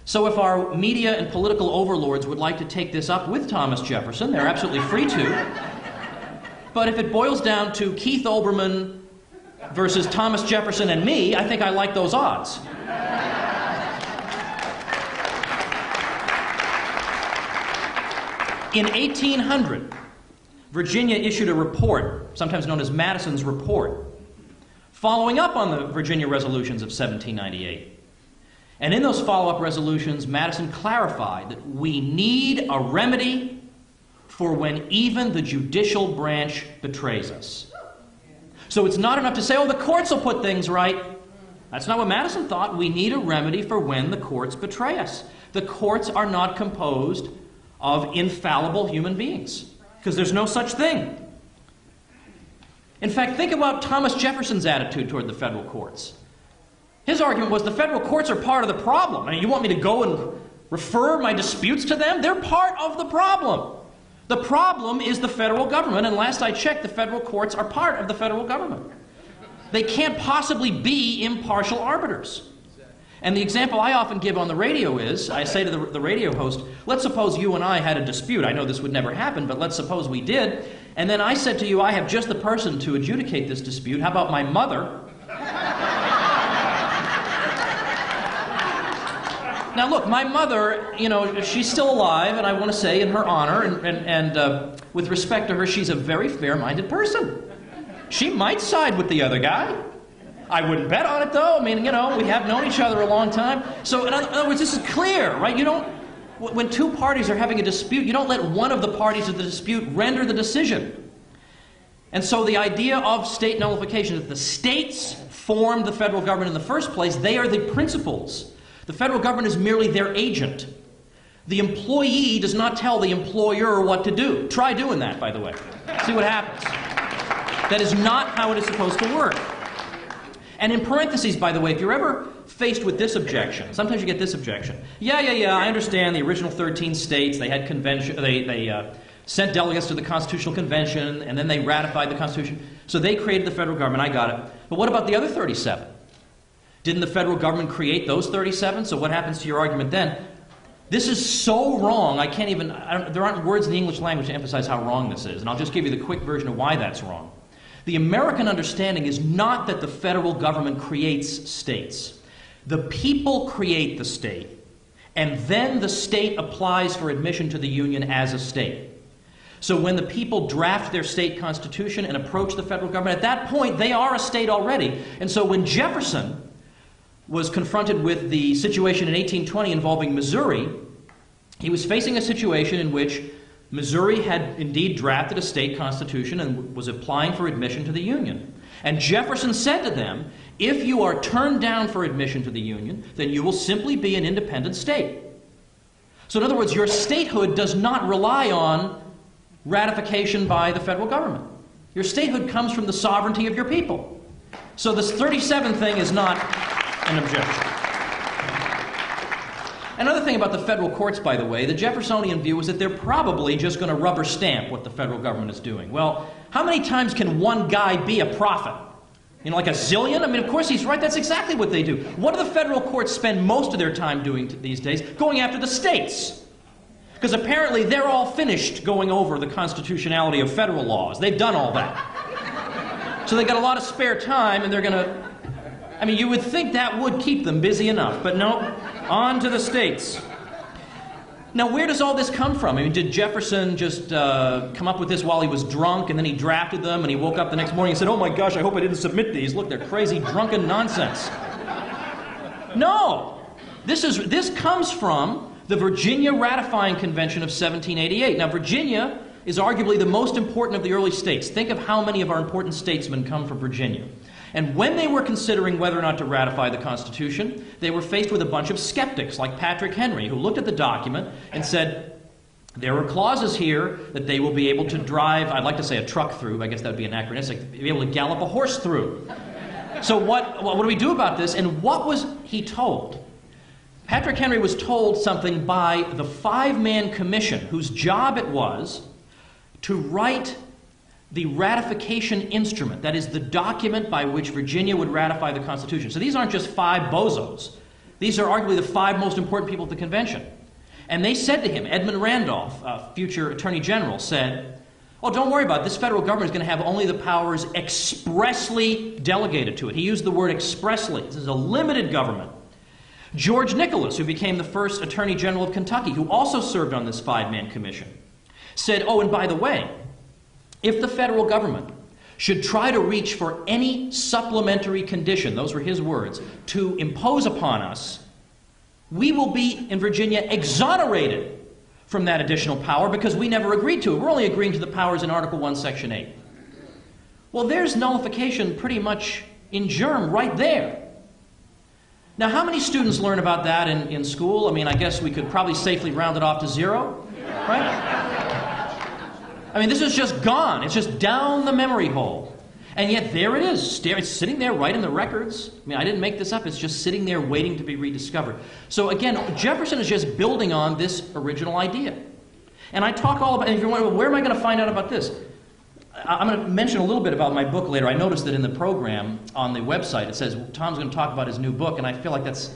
So if our media and political overlords would like to take this up with Thomas Jefferson, they're absolutely free to. But if it boils down to Keith Olbermann versus Thomas Jefferson and me, I think I like those odds. In 1800, Virginia issued a report, sometimes known as Madison's Report, following up on the Virginia resolutions of 1798. And in those follow-up resolutions, Madison clarified that we need a remedy for when even the judicial branch betrays us. So it's not enough to say, oh, the courts will put things right. That's not what Madison thought. We need a remedy for when the courts betray us. The courts are not composed of infallible human beings, because there's no such thing. In fact, think about Thomas Jefferson's attitude toward the federal courts. His argument was the federal courts are part of the problem. I mean, you want me to go and refer my disputes to them? They're part of the problem. The problem is the federal government, and last I checked, the federal courts are part of the federal government. They can't possibly be impartial arbiters. And the example I often give on the radio is, I say to the radio host, let's suppose you and I had a dispute. I know this would never happen, but let's suppose we did. And then I said to you, I have just the person to adjudicate this dispute. How about my mother? Now look, my mother, you know, she's still alive, and I want to say in her honor, and with respect to her, she's a very fair-minded person. She might side with the other guy. I wouldn't bet on it, though. I mean, you know, we have known each other a long time. So in other words, this is clear, right? You don't, when two parties are having a dispute, you don't let one of the parties of the dispute render the decision. And so the idea of state nullification, that the states formed the federal government in the first place, they are the principals. The federal government is merely their agent. The employee does not tell the employer what to do. Try doing that, by the way. See what happens. That is not how it is supposed to work. And in parentheses, by the way, if you're ever faced with this objection, sometimes you get this objection. Yeah, I understand the original 13 states, they had convention, they sent delegates to the Constitutional Convention, and then they ratified the Constitution. So they created the federal government, I got it. But what about the other 37? Didn't the federal government create those 37? So what happens to your argument then? This is so wrong, I can't even, there aren't words in the English language to emphasize how wrong this is. And I'll just give you the quick version of why that's wrong. The American understanding is not that the federal government creates states. The people create the state, and then the state applies for admission to the Union as a state. So when the people draft their state constitution and approach the federal government, at that point they are a state already. And so when Jefferson was confronted with the situation in 1820 involving Missouri, he was facing a situation in which Missouri had indeed drafted a state constitution and was applying for admission to the Union. And Jefferson said to them, if you are turned down for admission to the Union, then you will simply be an independent state. So in other words, your statehood does not rely on ratification by the federal government. Your statehood comes from the sovereignty of your people. So this 37 thing is not an objection. Another thing about the federal courts, by the way, the Jeffersonian view is that they're probably just going to rubber stamp what the federal government is doing. Well, how many times can one guy be a prophet? You know, like a zillion? I mean, of course he's right. That's exactly what they do. What do the federal courts spend most of their time doing these days? Going after the states. Because apparently they're all finished going over the constitutionality of federal laws. They've done all that. So they've got a lot of spare time, and they're going to... I mean, you would think that would keep them busy enough, but no, on to the states. Now, where does all this come from? I mean, did Jefferson just come up with this while he was drunk, and then he drafted them, and he woke up the next morning and said, oh my gosh, I hope I didn't submit these. Look, they're crazy, drunken nonsense. No, this comes from the Virginia Ratifying Convention of 1788. Now, Virginia is arguably the most important of the early states. Think of how many of our important statesmen come from Virginia. And when they were considering whether or not to ratify the Constitution, they were faced with a bunch of skeptics like Patrick Henry, who looked at the document and said, there are clauses here that they will be able to drive, I'd like to say a truck through, I guess that would be anachronistic, be able to gallop a horse through. So what do we do about this? And what was he told? Patrick Henry was told something by the 5-man commission, whose job it was to write the ratification instrument, that is the document by which Virginia would ratify the Constitution. So these aren't just 5 bozos. These are arguably the 5 most important people at the convention. And they said to him, Edmund Randolph, future Attorney General, said, well, don't worry about it. This federal government is going to have only the powers expressly delegated to it. He used the word expressly. This is a limited government. George Nicholas, who became the first Attorney General of Kentucky, who also served on this 5-man commission, said, oh, and by the way, if the federal government should try to reach for any supplementary condition, those were his words, to impose upon us, we will be, in Virginia, exonerated from that additional power because we never agreed to it. We're only agreeing to the powers in Article 1, Section 8. Well, there's nullification pretty much in germ right there. Now, how many students learn about that in school? I mean, I guess we could probably safely round it off to 0, right? I mean, this is just gone. It's just down the memory hole. And yet there it is. It's sitting there right in the records. I mean, I didn't make this up. It's just sitting there waiting to be rediscovered. So again, Jefferson is just building on this original idea. And I talk all about, and if you're wondering, where am I going to find out about this? I'm going to mention a little bit about my book later. I noticed that in the program on the website it says Tom's going to talk about his new book, and I feel like that's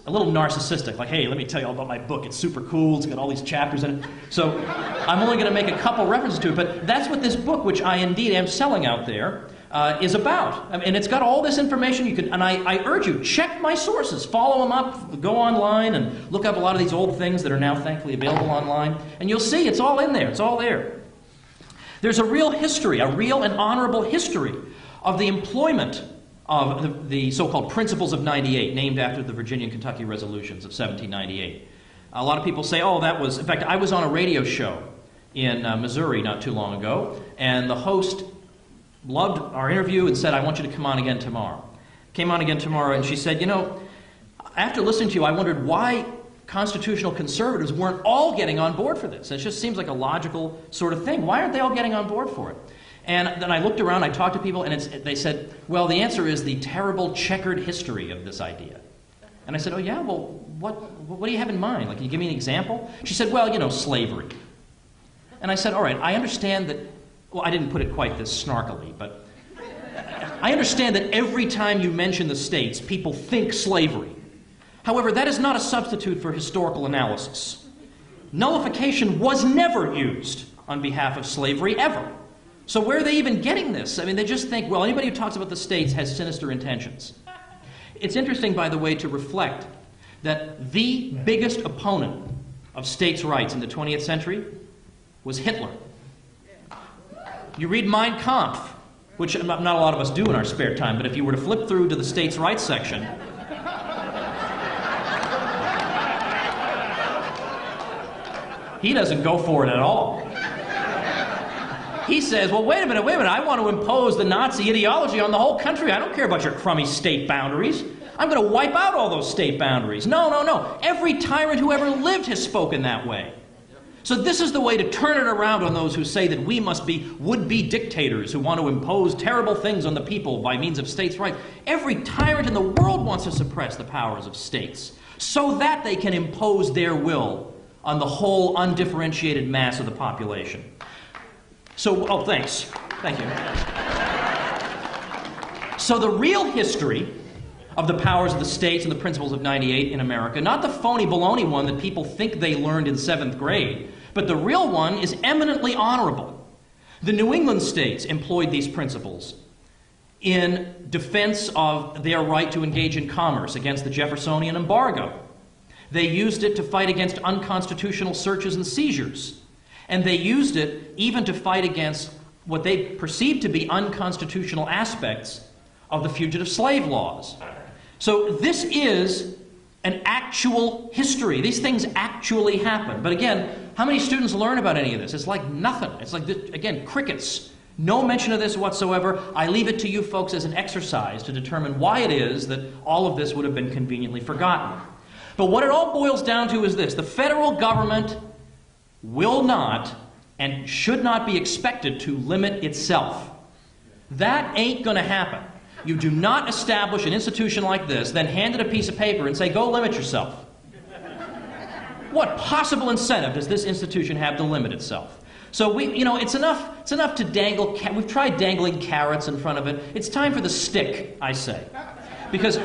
a little narcissistic. Like, hey, let me tell you all about my book. It's super cool. It's got all these chapters in it. So I'm only going to make a couple references to it, but that's what this book, which I indeed am selling out there, is about. And it's got all this information you can, and I urge you, check my sources, follow them up, go online and look up a lot of these old things that are now thankfully available online, and you'll see it's all in there. It's all there. There's a real history, a real and honorable history of the employment of the so-called Principles of 98, named after the Virginia and Kentucky resolutions of 1798. A lot of people say, oh, that was, in fact, I was on a radio show in Missouri not too long ago, and the host loved our interview and said, I want you to come on again tomorrow. Came on again tomorrow, and she said, you know, after listening to you, I wondered why constitutional conservatives weren't all getting on board for this. It just seems like a logical sort of thing. Why aren't they all getting on board for it? And then I looked around, I talked to people, and they said, well, the answer is the terrible checkered history of this idea. And I said, oh yeah, well, what do you have in mind? Like, can you give me an example? She said, well, you know, slavery. And I said, all right, I understand that, well, I didn't put it quite this snarkily, but I understand that every time you mention the states, people think slavery. However, that is not a substitute for historical analysis. Nullification was never used on behalf of slavery, ever. So where are they even getting this? I mean, they just think, well, anybody who talks about the states has sinister intentions. It's interesting, by the way, to reflect that the biggest opponent of states' rights in the 20th century was Hitler. You read Mein Kampf, which not a lot of us do in our spare time, but if you were to flip through to the states' rights section, he doesn't go for it at all. He says, well, wait a minute, I want to impose the Nazi ideology on the whole country. I don't care about your crummy state boundaries. I'm going to wipe out all those state boundaries. No. Every tyrant who ever lived has spoken that way. So this is the way to turn it around on those who say that we must be would-be dictators who want to impose terrible things on the people by means of states' rights. Every tyrant in the world wants to suppress the powers of states so that they can impose their will on the whole undifferentiated mass of the population. So, oh, thanks. Thank you. So the real history of the powers of the states and the Principles of 98 in America, not the phony baloney one that people think they learned in 7th grade, but the real one is eminently honorable. The New England states employed these principles in defense of their right to engage in commerce against the Jeffersonian embargo. They used it to fight against unconstitutional searches and seizures. And they used it even to fight against what they perceived to be unconstitutional aspects of the fugitive slave laws. So this is an actual history. These things actually happen. But again, how many students learn about any of this? It's like nothing. It's like, again, crickets. No mention of this whatsoever. I leave it to you folks as an exercise to determine why it is that all of this would have been conveniently forgotten. But what it all boils down to is this. The federal government will not and should not be expected to limit itself. That ain't going to happen. You do not establish an institution like this, then hand it a piece of paper and say, go limit yourself. What possible incentive does this institution have to limit itself? So it's enough to dangle, we've tried dangling carrots in front of it. It's time for the stick, I say. Because